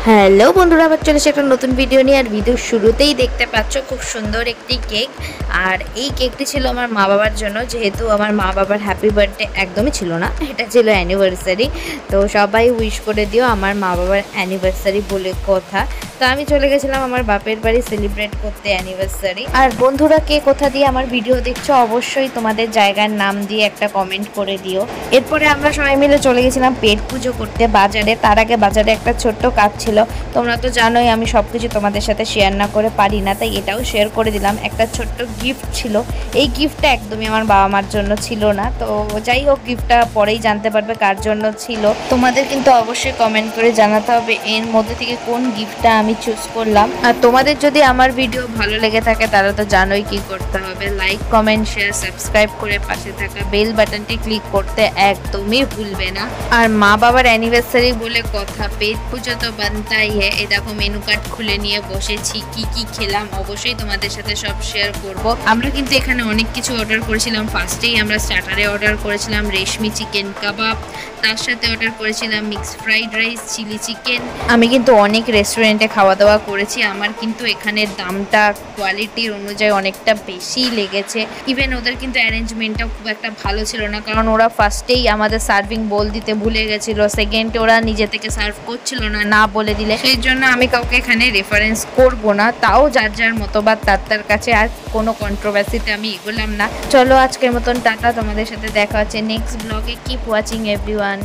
Hello বন্ধুরা, আবার চলে এসেছি একটা নতুন ভিডিও নিয়ে। আর ভিডিও শুরুতেই দেখতে পাচ্ছ খুব সুন্দর একটি কেক। আর এই কেকটি ছিল আমার মা বাবার জন্য, যেহেতু আমার মা বাবার হ্যাপি বার্থডে একদমই ছিল না, এটা ছিল অ্যানিভার্সারি। তো সবাই উইশ করে দিও, আমার মা বাবার অ্যানিভার্সারি বলে কথা। তো আমি চলে গেছিলাম আমার বাপের বাড়ি সেলিব্রেট করতে অ্যানিভার্সারি। আর বন্ধুরা, কে কোথা দিয়ে আমার ভিডিও দেখছো অবশ্যই তোমাদের জায়গার নাম দিয়ে একটা কমেন্ট করে দিও। এরপরে আমরা সবাই মিলে চলে গেছিলাম পেট পুজো করতে বাজারে। তার আগে বাজারে একটা ছোট্ট কাজ ছিল। তোমরা তো জানোই আমি সব কিছু তোমাদের সাথে শেয়ার না করে পারি না, তাই এটাও শেয়ার করে দিলাম। একটা ছোট্ট গিফট ছিল, এই গিফটটা একদমই আমার বাবা মার জন্য ছিল না। তো যাই হোক, গিফটটা পরেই জানতে পারবে কার জন্য ছিল। তোমাদের কিন্তু অবশ্যই কমেন্ট করে জানাতে হবে এর মধ্যে থেকে কোন গিফটটা আমি চুজ করলাম। আর তোমাদের যদি আমার ভিডিও ভালো লেগে থাকে তাহলে তো জানোই কি করতে হবে, লাইক কমেন্ট শেয়ার সাবস্ক্রাইব করে পাশে থাকা বেল বাটনটি ক্লিক করতে একদমই ভুলবে না। আর মা বাবার অ্যানিভার্সারি বলে কথা, পেট পুজো তো বানতাই হ্যাঁ। এই দেখো মেনু কার্ড খুলে নিয়ে বসেছি, কি কি খেলাম অবশ্যই তোমাদের সাথে সব শেয়ার করব। আমরা কিন্তু এখানে অনেক কিছু অর্ডার করেছিলাম। ফার্স্টেই আমরা স্টার্টারে অর্ডার করেছিলাম রেশমি চিকেন কাবাব, তার সাথে অর্ডার করেছিলাম mixed fried rice, chilli chicken. আমি কিন্তু অনেক রেস্টুরেন্টে খাওয়া দাওয়া করেছি, আমার কিন্তু এখানের দামটা কোয়ালিটির অনুযায়ী অনেকটা বেশি লেগেছে। ইভেন ওদের কিন্তু অ্যারেঞ্জমেন্টটাও খুব একটা ভালো ছিল না, কারণ ওরা ফার্স্টেই আমাদের সার্ভিং বোল দিতে ভুলে গেছিলো, সেকেন্ডে ওরা নিজে থেকে সার্ভ করছিল না, না বলে দিলে। সেই জন্য আমি কাউকে এখানে রেফারেন্স করব না, তাও যার যার মতবাদ তার কাছে, আর কোনো কন্ট্রোভার্সিতে আমি এগোলাম না। চলো আজকের মতন টাটা, তোমাদের সাথে দেখা হচ্ছে নেক্সট ব্লগে। Keep watching everyone.